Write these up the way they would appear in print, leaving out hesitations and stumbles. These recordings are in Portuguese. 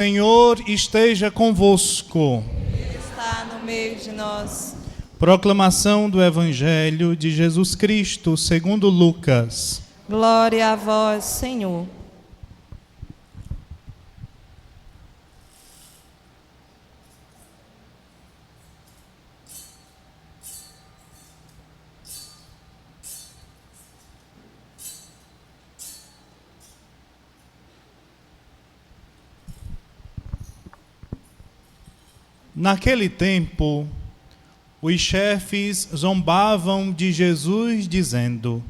Senhor esteja convosco. Está no meio de nós. Proclamação do Evangelho de Jesus Cristo, segundo Lucas. Glória a vós, Senhor. Naquele tempo, os chefes zombavam de Jesus, dizendo: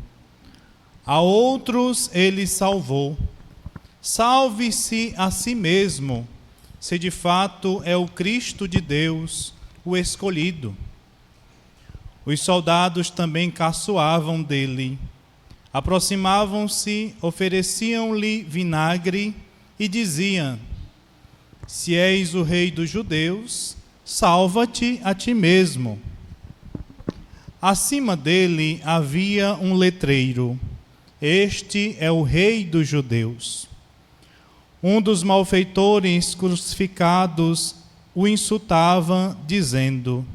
a outros ele salvou. Salve-se a si mesmo, se de fato é o Cristo de Deus, o escolhido. Os soldados também caçoavam dele. Aproximavam-se, ofereciam-lhe vinagre e diziam: se és o rei dos judeus, salva-te a ti mesmo. Acima dele havia um letreiro: este é o rei dos judeus. Um dos malfeitores crucificados o insultava, dizendo: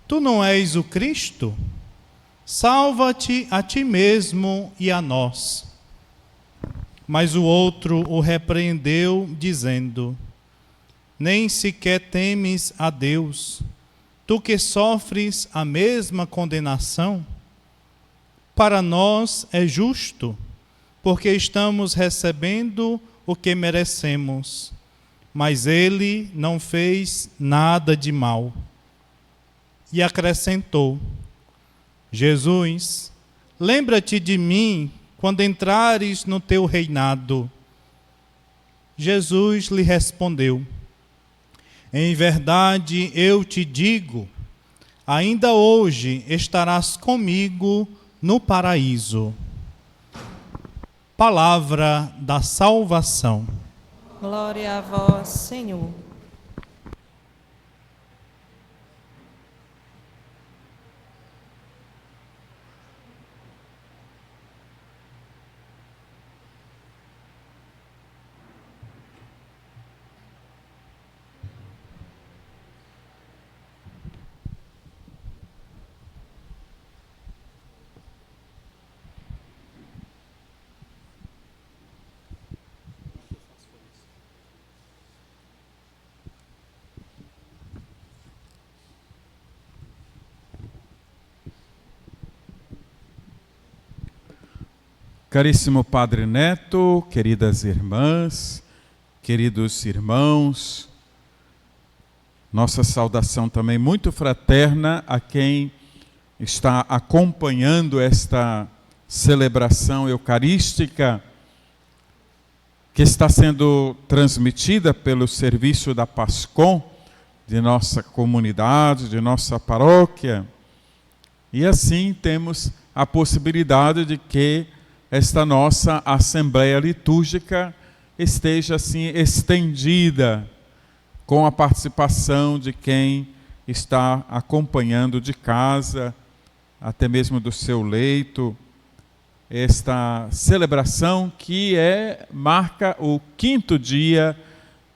tu não és o Cristo? Salva-te a ti mesmo e a nós. Mas o outro o repreendeu, dizendo: nem sequer temes a Deus, tu que sofres a mesma condenação? Para nós é justo, porque estamos recebendo o que merecemos, mas ele não fez nada de mal. E acrescentou: Jesus, lembra-te de mim quando entrares no teu reinado. Jesus lhe respondeu: em verdade eu te digo, ainda hoje estarás comigo no paraíso. Palavra da salvação. Glória a vós, Senhor. Caríssimo Padre Neto, queridas irmãs, queridos irmãos, nossa saudação também muito fraterna a quem está acompanhando esta celebração eucarística que está sendo transmitida pelo serviço da Pascom de nossa comunidade, de nossa paróquia. E assim temos a possibilidade de que esta nossa Assembleia Litúrgica esteja assim estendida com a participação de quem está acompanhando de casa, até mesmo do seu leito, esta celebração que marca o 5º dia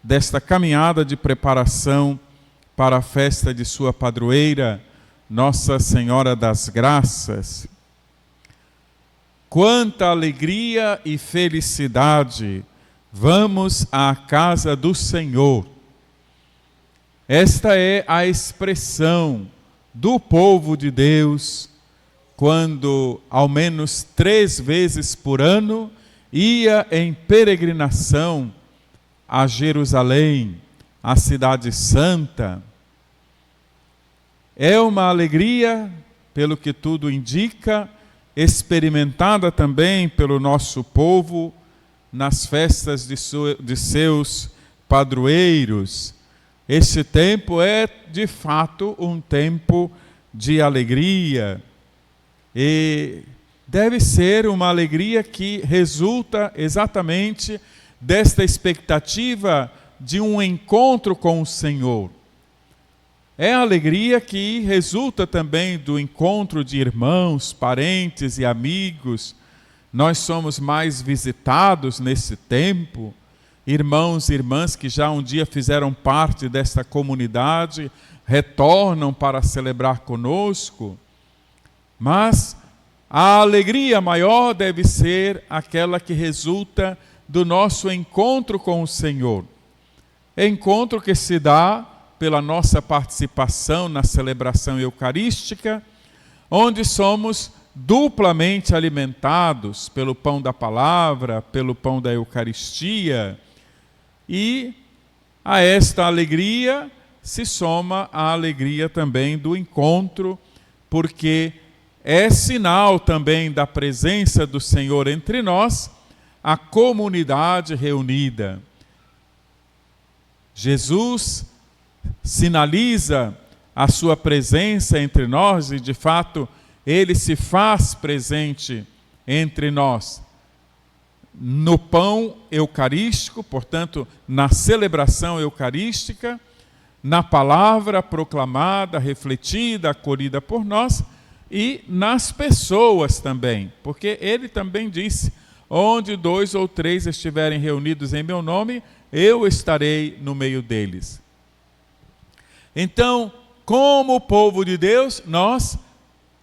desta caminhada de preparação para a festa de sua padroeira, Nossa Senhora das Graças. Quanta alegria e felicidade! Vamos à casa do Senhor. Esta é a expressão do povo de Deus, quando ao menos 3 vezes por ano ia em peregrinação a Jerusalém, a cidade santa. É uma alegria, pelo que tudo indica, experimentada também pelo nosso povo nas festas de seus padroeiros. Esse tempo é, de fato, um tempo de alegria. E deve ser uma alegria que resulta exatamente desta expectativa de um encontro com o Senhor. É a alegria que resulta também do encontro de irmãos, parentes e amigos. Nós somos mais visitados nesse tempo irmãos e irmãs que já um dia fizeram parte desta comunidade retornam para celebrar conosco, mas a alegria maior deve ser aquela que resulta do nosso encontro com o Senhor. Encontro que se dá pela nossa participação na celebração eucarística, onde somos duplamente alimentados pelo pão da palavra, pelo pão da Eucaristia, e a esta alegria se soma a alegria também do encontro, porque é sinal também da presença do Senhor entre nós, a comunidade reunida. Jesus sinaliza a sua presença entre nós e, de fato, ele se faz presente entre nós no pão eucarístico, portanto, na celebração eucarística, na palavra proclamada, refletida, acolhida por nós, e nas pessoas também, porque ele também disse: onde 2 ou 3 estiverem reunidos em meu nome, eu estarei no meio deles. Então, como povo de Deus, nós,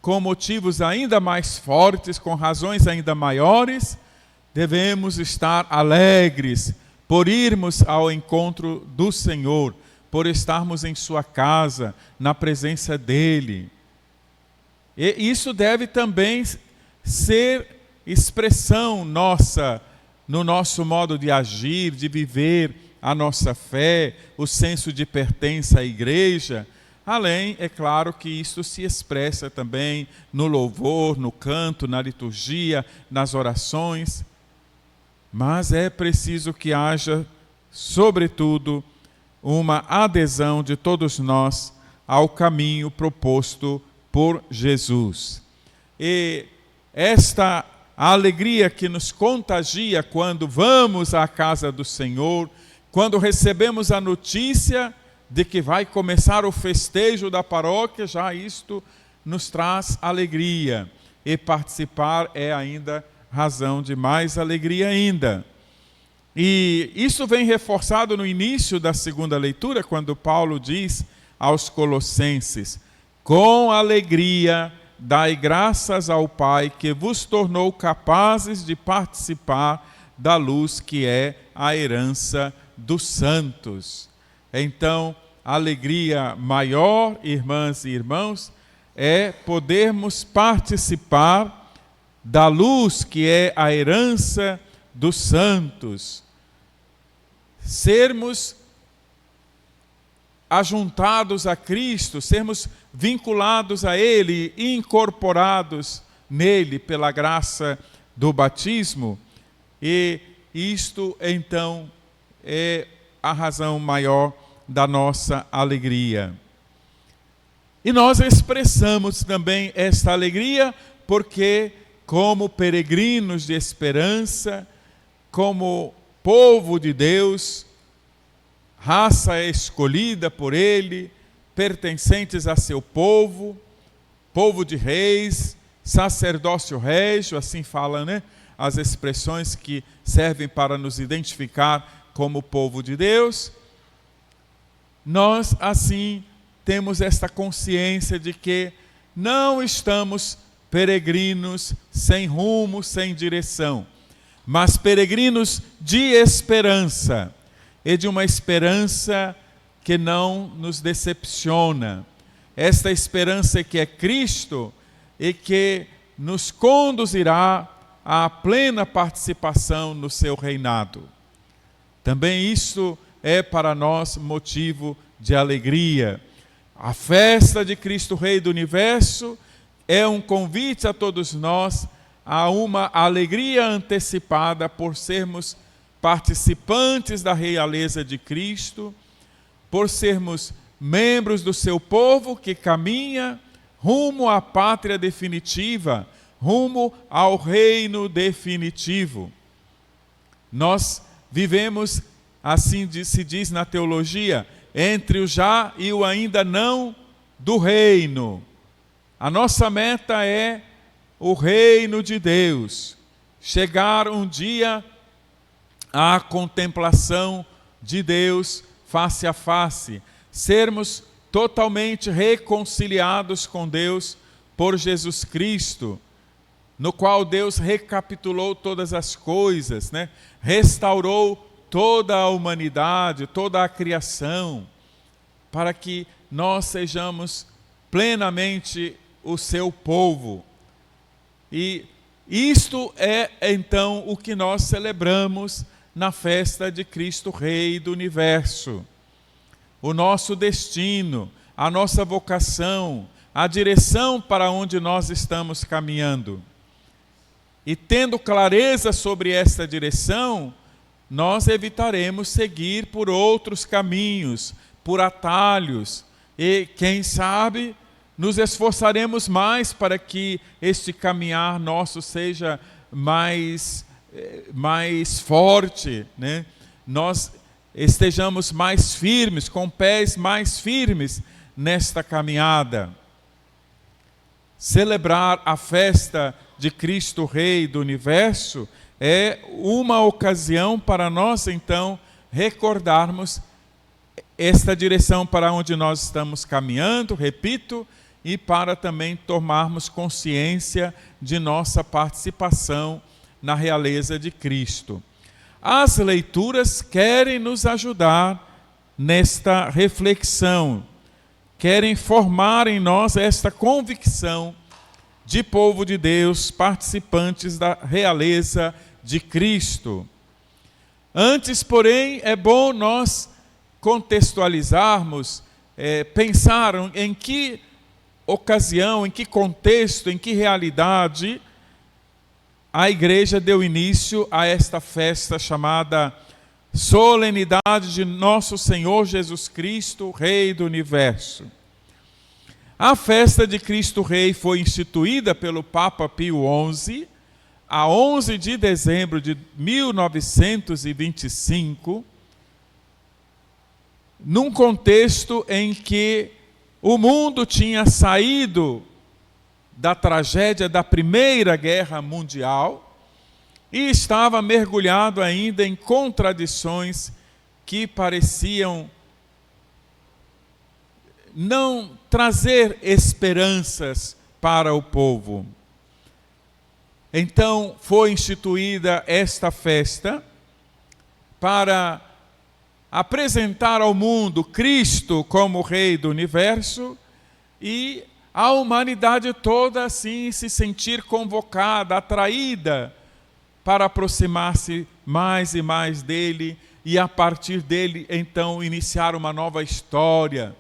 com motivos ainda mais fortes, com razões ainda maiores, devemos estar alegres por irmos ao encontro do Senhor, por estarmos em sua casa, na presença dEle. E isso deve também ser expressão nossa, no nosso modo de agir, de viver a nossa fé, o senso de pertença à igreja. Além, é claro que isso se expressa também no louvor, no canto, na liturgia, nas orações. Mas é preciso que haja, sobretudo, uma adesão de todos nós ao caminho proposto por Jesus. E esta alegria que nos contagia quando vamos à casa do Senhor, quando recebemos a notícia de que vai começar o festejo da paróquia, já isto nos traz alegria. E participar é ainda razão de mais alegria ainda. E isso vem reforçado no início da segunda leitura, quando Paulo diz aos Colossenses: com alegria dai graças ao Pai que vos tornou capazes de participar da luz que é a herança dos santos. Então, a alegria maior, irmãs e irmãos, é podermos participar da luz que é a herança dos santos. Sermos ajuntados a Cristo, sermos vinculados a Ele, incorporados nele pela graça do batismo. E isto, então, é a razão maior da nossa alegria. E nós expressamos também esta alegria porque, como peregrinos de esperança, como povo de Deus, raça escolhida por Ele, pertencentes a seu povo, povo de reis, sacerdócio régio, assim falam, né? As expressões que servem para nos identificar como povo de Deus. Nós, assim, temos esta consciência de que não estamos peregrinos sem rumo, sem direção, mas peregrinos de esperança, e de uma esperança que não nos decepciona. Esta esperança que é Cristo e que nos conduzirá à plena participação no seu reinado. Também isso é para nós motivo de alegria. A festa de Cristo Rei do Universo é um convite a todos nós a uma alegria antecipada por sermos participantes da realeza de Cristo, por sermos membros do seu povo que caminha rumo à pátria definitiva, rumo ao reino definitivo. Nós vivemos, assim se diz na teologia, entre o já e o ainda não do reino. A nossa meta é o reino de Deus, chegar um dia à contemplação de Deus face a face, sermos totalmente reconciliados com Deus por Jesus Cristo, no qual Deus recapitulou todas as coisas, né? Restaurou toda a humanidade, toda a criação, para que nós sejamos plenamente o seu povo. E isto é então o que nós celebramos na festa de Cristo Rei do Universo. O nosso destino, a nossa vocação, a direção para onde nós estamos caminhando. E tendo clareza sobre esta direção, nós evitaremos seguir por outros caminhos, por atalhos, e quem sabe nos esforçaremos mais para que este caminhar nosso seja mais forte, né? Nós estejamos mais firmes, com pés mais firmes nesta caminhada. Celebrar a festa de Cristo Rei do Universo é uma ocasião para nós, então, recordarmos esta direção para onde nós estamos caminhando, repito, e para também tomarmos consciência de nossa participação na realeza de Cristo. As leituras querem nos ajudar nesta reflexão, querem formar em nós esta convicção de povo de Deus, participantes da realeza de Cristo. Antes, porém, é bom nós contextualizarmos, pensar em que ocasião, em que contexto, em que realidade a igreja deu início a esta festa chamada Solenidade de Nosso Senhor Jesus Cristo, Rei do Universo. A festa de Cristo Rei foi instituída pelo Papa Pio XI, a 11 de dezembro de 1925, num contexto em que o mundo tinha saído da tragédia da Primeira Guerra Mundial e estava mergulhado ainda em contradições que pareciam não trazer esperanças para o povo. Então foi instituída esta festa para apresentar ao mundo Cristo como Rei do Universo e a humanidade toda assim se sentir convocada, atraída para aproximar-se mais e mais dele e a partir dele então iniciar uma nova história,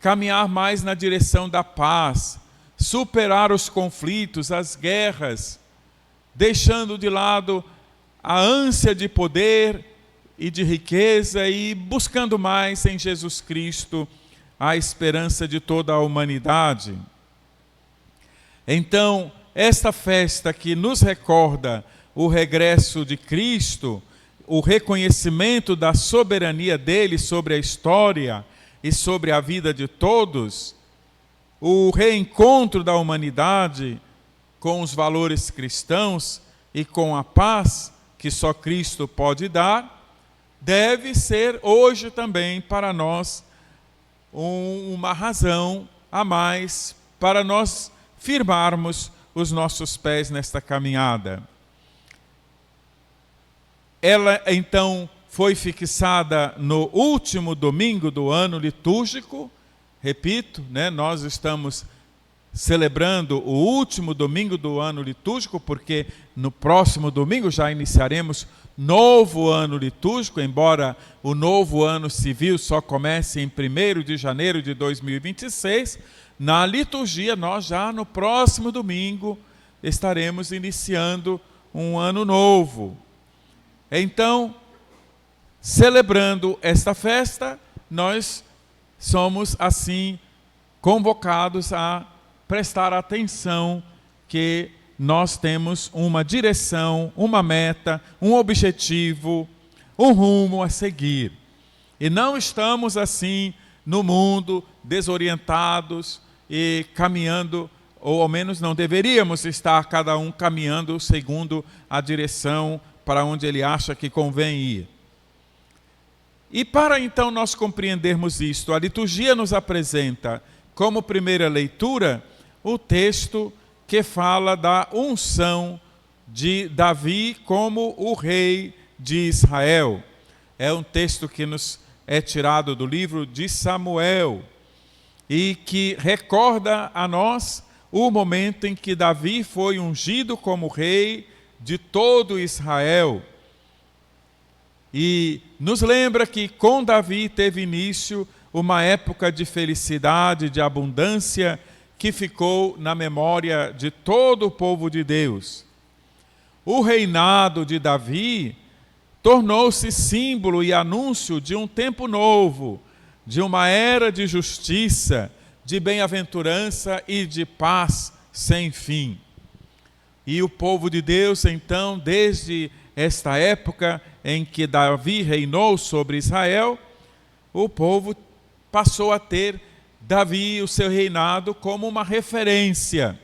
caminhar mais na direção da paz, superar os conflitos, as guerras, deixando de lado a ânsia de poder e de riqueza e buscando mais em Jesus Cristo a esperança de toda a humanidade. Então, esta festa que nos recorda o regresso de Cristo, o reconhecimento da soberania dele sobre a história e sobre a vida de todos, o reencontro da humanidade com os valores cristãos e com a paz que só Cristo pode dar, deve ser hoje também para nós uma razão a mais para nós firmarmos os nossos pés nesta caminhada. Ela então foi fixada no último domingo do ano litúrgico, repito, né, nós estamos celebrando o último domingo do ano litúrgico, porque no próximo domingo já iniciaremos novo ano litúrgico, embora o novo ano civil só comece em 1º de janeiro de 2026, na liturgia nós já no próximo domingo estaremos iniciando um ano novo. Então, celebrando esta festa, nós somos assim convocados a prestar atenção que nós temos uma direção, uma meta, um objetivo, um rumo a seguir. E não estamos assim no mundo desorientados e caminhando, ou ao menos não deveríamos estar cada um caminhando segundo a direção para onde ele acha que convém ir. E para então nós compreendermos isto, a liturgia nos apresenta como primeira leitura o texto que fala da unção de Davi como o rei de Israel. É um texto que nos é tirado do livro de Samuel e que recorda a nós o momento em que Davi foi ungido como rei de todo Israel. E nos lembra que com Davi teve início uma época de felicidade, de abundância, que ficou na memória de todo o povo de Deus. O reinado de Davi tornou-se símbolo e anúncio de um tempo novo, de uma era de justiça, de bem-aventurança e de paz sem fim. E o povo de Deus, então, desde esta época em que Davi reinou sobre Israel, o povo passou a ter Davi, o seu reinado, como uma referência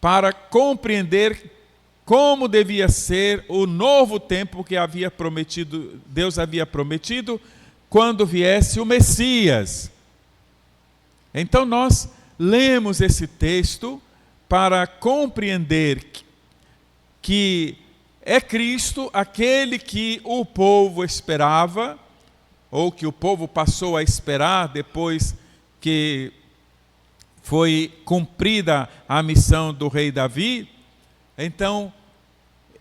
para compreender como devia ser o novo tempo que Deus havia prometido quando viesse o Messias. Então nós lemos esse texto para compreender que é Cristo aquele que o povo esperava, ou que o povo passou a esperar depois que foi cumprida a missão do rei Davi. Então,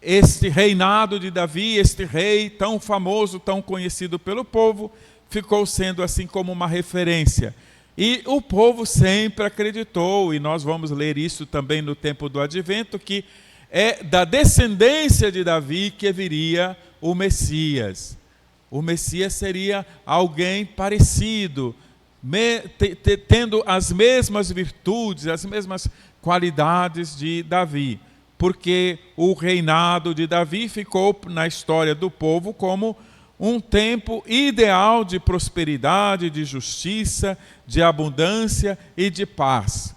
este reinado de Davi, este rei tão famoso, tão conhecido pelo povo, ficou sendo assim como uma referência. E o povo sempre acreditou, e nós vamos ler isso também no tempo do Advento, que é da descendência de Davi que viria o Messias. O Messias seria alguém parecido, tendo as mesmas virtudes, as mesmas qualidades de Davi, porque o reinado de Davi ficou na história do povo como um tempo ideal de prosperidade, de justiça, de abundância e de paz.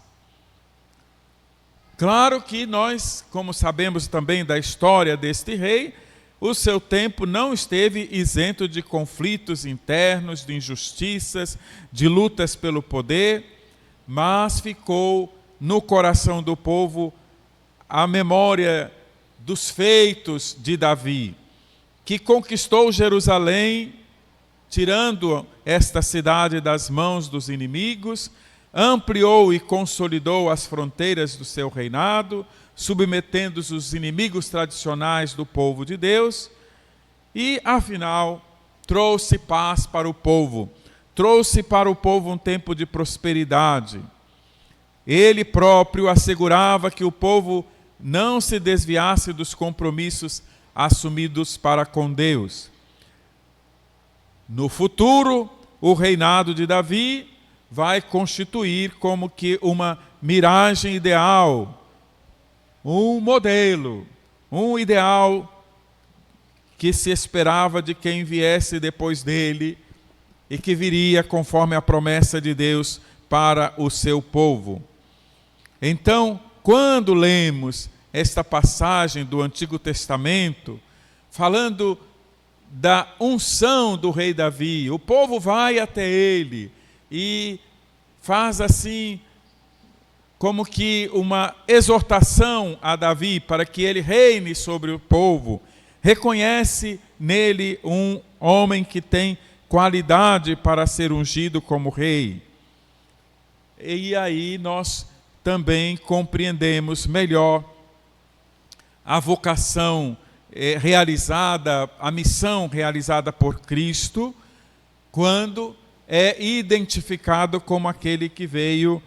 Claro que nós, como sabemos também da história deste rei, o seu tempo não esteve isento de conflitos internos, de injustiças, de lutas pelo poder, mas ficou no coração do povo a memória dos feitos de Davi, que conquistou Jerusalém, tirando esta cidade das mãos dos inimigos, ampliou e consolidou as fronteiras do seu reinado, submetendo os inimigos tradicionais do povo de Deus, e, afinal, trouxe paz para o povo. Trouxe para o povo um tempo de prosperidade. Ele próprio assegurava que o povo não se desviasse dos compromissos assumidos para com Deus. No futuro, o reinado de Davi vai constituir como que uma miragem ideal, um modelo, um ideal que se esperava de quem viesse depois dele e que viria conforme a promessa de Deus para o seu povo. Então, quando lemos esta passagem do Antigo Testamento, falando da unção do rei Davi, o povo vai até ele e faz assim como que uma exortação a Davi para que ele reine sobre o povo, reconhece nele um homem que tem qualidade para ser ungido como rei. E aí nós também compreendemos melhor a vocação realizada, a missão realizada por Cristo, quando é identificado como aquele que veio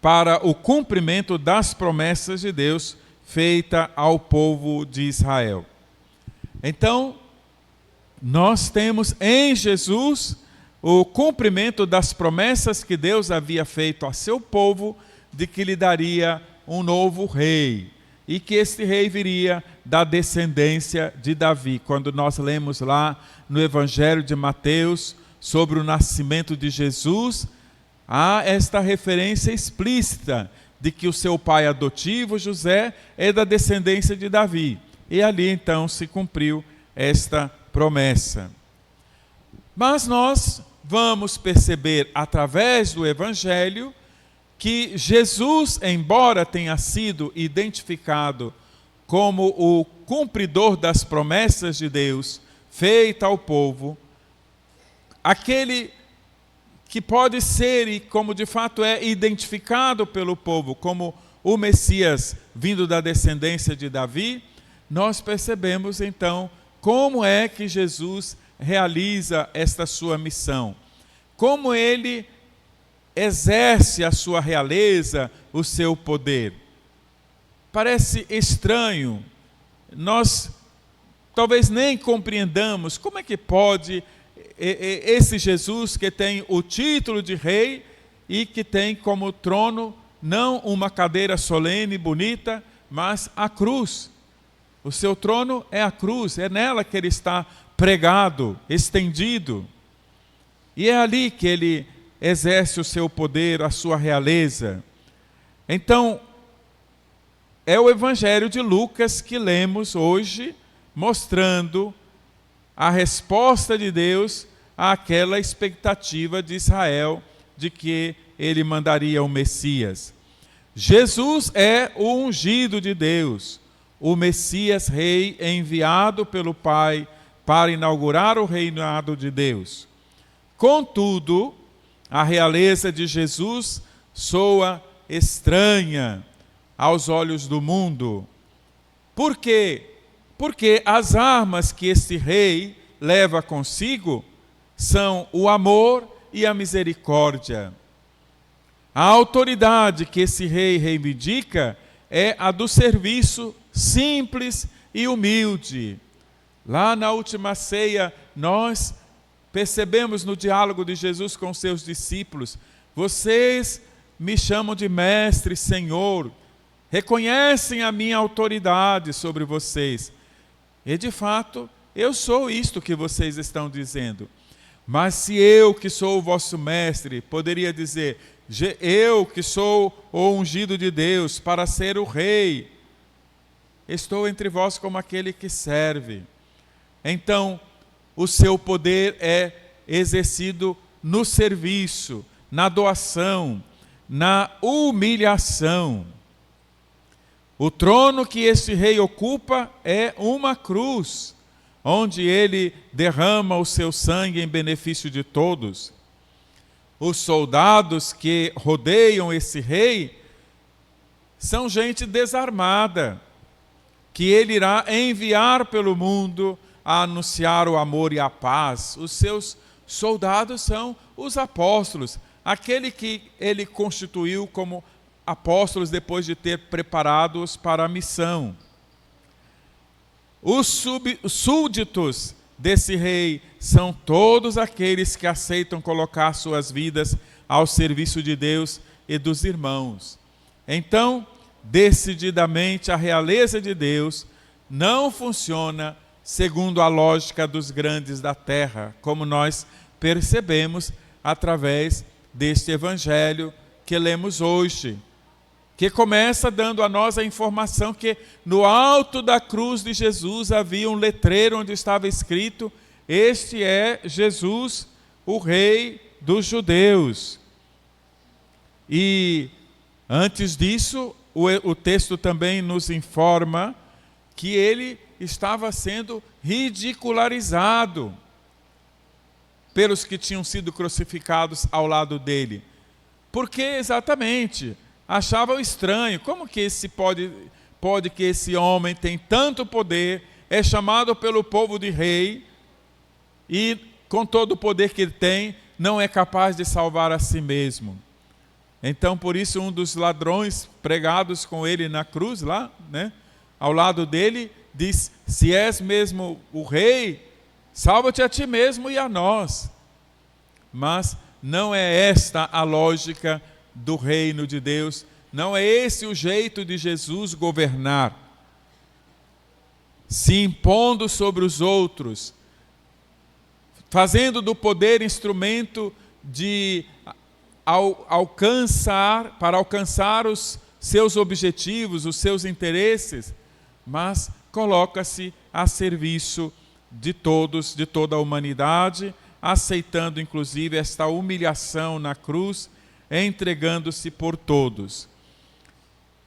para o cumprimento das promessas de Deus feita ao povo de Israel. Então, nós temos em Jesus o cumprimento das promessas que Deus havia feito a seu povo, de que lhe daria um novo rei, e que este rei viria da descendência de Davi. Quando nós lemos lá no Evangelho de Mateus sobre o nascimento de Jesus, há esta referência explícita de que o seu pai adotivo, José, é da descendência de Davi. E ali então se cumpriu esta promessa. Mas nós vamos perceber através do Evangelho que Jesus, embora tenha sido identificado como o cumpridor das promessas de Deus feita ao povo, aquele que pode ser e como de fato é identificado pelo povo como o Messias vindo da descendência de Davi, nós percebemos então como é que Jesus realiza esta sua missão, como ele exerce a sua realeza, o seu poder. Parece estranho, nós talvez nem compreendamos como é que pode esse Jesus que tem o título de rei e que tem como trono não uma cadeira solene, bonita, mas a cruz. O seu trono é a cruz, é nela que ele está pregado, estendido. E é ali que ele exerce o seu poder, a sua realeza. Então, é o Evangelho de Lucas que lemos hoje, mostrando a resposta de Deus àquela expectativa de Israel de que ele mandaria o Messias. Jesus é o ungido de Deus, o Messias rei enviado pelo Pai para inaugurar o reinado de Deus. Contudo, a realeza de Jesus soa estranha aos olhos do mundo. Por quê? Porque as armas que este rei leva consigo são o amor e a misericórdia. A autoridade que esse rei reivindica é a do serviço simples e humilde. Lá na última ceia, nós percebemos no diálogo de Jesus com seus discípulos: vocês me chamam de mestre, Senhor, reconhecem a minha autoridade sobre vocês. E de fato, eu sou isto que vocês estão dizendo. Mas se eu, que sou o vosso mestre, poderia dizer, eu que sou o ungido de Deus para ser o rei, estou entre vós como aquele que serve. Então, o seu poder é exercido no serviço, na doação, na humilhação. O trono que este rei ocupa é uma cruz, onde ele derrama o seu sangue em benefício de todos. Os soldados que rodeiam esse rei são gente desarmada, que ele irá enviar pelo mundo a anunciar o amor e a paz. Os seus soldados são os apóstolos, aquele que ele constituiu como apóstolos depois de ter preparado-os para a missão. Os súditos desse rei são todos aqueles que aceitam colocar suas vidas ao serviço de Deus e dos irmãos. Então, decididamente, a realeza de Deus não funciona segundo a lógica dos grandes da terra, como nós percebemos através deste evangelho que lemos hoje, que começa dando a nós a informação que no alto da cruz de Jesus havia um letreiro onde estava escrito: este é Jesus, o Rei dos Judeus. E antes disso, o texto também nos informa que ele estava sendo ridicularizado pelos que tinham sido crucificados ao lado dele. Porque exatamente achavam estranho, como que pode que esse homem tem tanto poder, é chamado pelo povo de rei, e com todo o poder que ele tem, não é capaz de salvar a si mesmo. Então, por isso, um dos ladrões pregados com ele na cruz, lá, né, ao lado dele, diz: se és mesmo o rei, salva-te a ti mesmo e a nós. Mas não é esta a lógica do reino de Deus, não é esse o jeito de Jesus governar, se impondo sobre os outros, fazendo do poder instrumento para alcançar os seus objetivos, os seus interesses, mas coloca-se a serviço de todos, de toda a humanidade, aceitando inclusive esta humilhação na cruz, entregando-se por todos.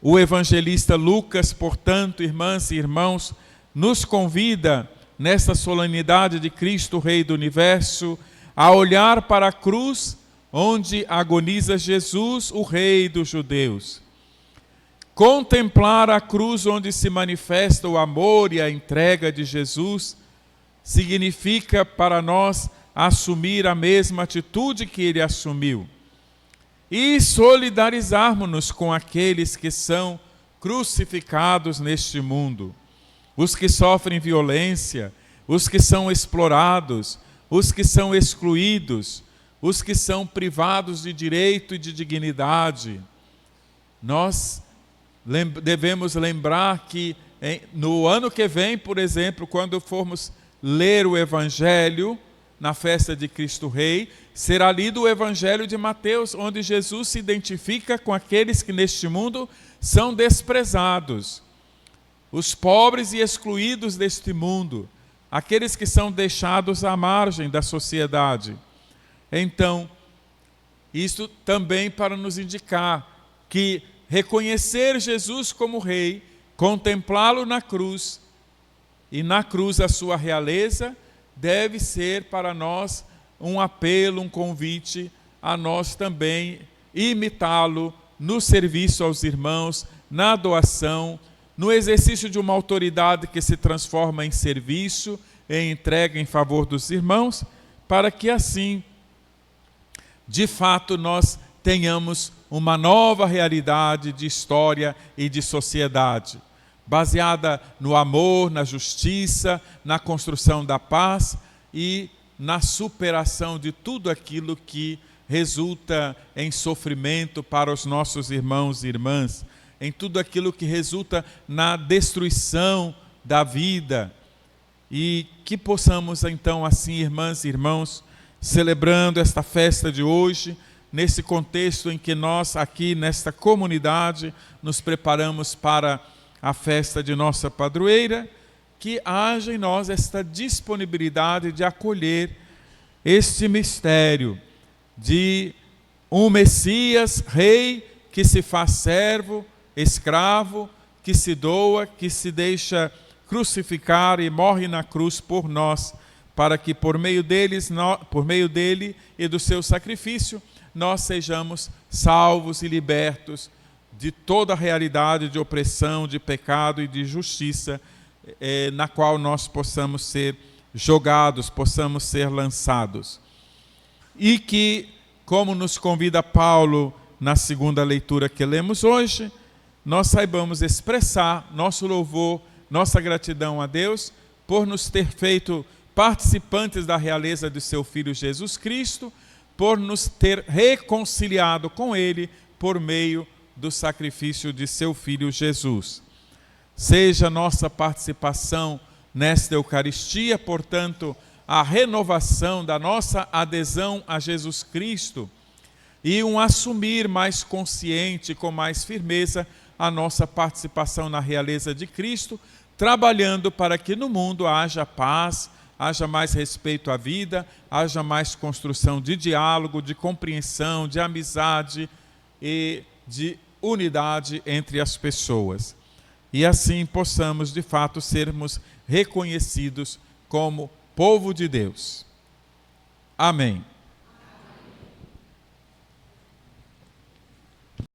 O evangelista Lucas, portanto, irmãs e irmãos, nos convida, nesta solenidade de Cristo, Rei do Universo, a olhar para a cruz onde agoniza Jesus, o Rei dos judeus. Contemplar a cruz onde se manifesta o amor e a entrega de Jesus significa para nós assumir a mesma atitude que ele assumiu e solidarizarmos-nos com aqueles que são crucificados neste mundo, os que sofrem violência, os que são explorados, os que são excluídos, os que são privados de direito e de dignidade. Nós devemos lembrar que no ano que vem, por exemplo, quando formos ler o Evangelho na festa de Cristo Rei, será lido o Evangelho de Mateus, onde Jesus se identifica com aqueles que neste mundo são desprezados, os pobres e excluídos deste mundo, aqueles que são deixados à margem da sociedade. Então, isso também para nos indicar que reconhecer Jesus como Rei, contemplá-lo na cruz, e na cruz a sua realeza, deve ser para nós um apelo, um convite a nós também imitá-lo no serviço aos irmãos, na doação, no exercício de uma autoridade que se transforma em serviço, em entrega em favor dos irmãos, para que assim, de fato, nós tenhamos uma nova realidade de história e de sociedade, baseada no amor, na justiça, na construção da paz e na superação de tudo aquilo que resulta em sofrimento para os nossos irmãos e irmãs, em tudo aquilo que resulta na destruição da vida. E que possamos então assim, irmãs e irmãos, celebrando esta festa de hoje, nesse contexto em que nós aqui nesta comunidade nos preparamos para a festa de nossa padroeira, que haja em nós esta disponibilidade de acolher este mistério de um Messias, Rei, que se faz servo, escravo, que se doa, que se deixa crucificar e morre na cruz por nós, para que por meio dele e do seu sacrifício, nós sejamos salvos e libertos de toda a realidade de opressão, de pecado e de justiça, na qual nós possamos ser jogados, possamos ser lançados. E que, como nos convida Paulo na segunda leitura que lemos hoje, nós saibamos expressar nosso louvor, nossa gratidão a Deus por nos ter feito participantes da realeza de seu Filho Jesus Cristo, por nos ter reconciliado com Ele por meio do sacrifício de seu Filho Jesus. Seja nossa participação nesta Eucaristia, portanto, a renovação da nossa adesão a Jesus Cristo e um assumir mais consciente, com mais firmeza, a nossa participação na realeza de Cristo, trabalhando para que no mundo haja paz, haja mais respeito à vida, haja mais construção de diálogo, de compreensão, de amizade e de unidade entre as pessoas. E assim possamos, de fato, sermos reconhecidos como povo de Deus. Amém.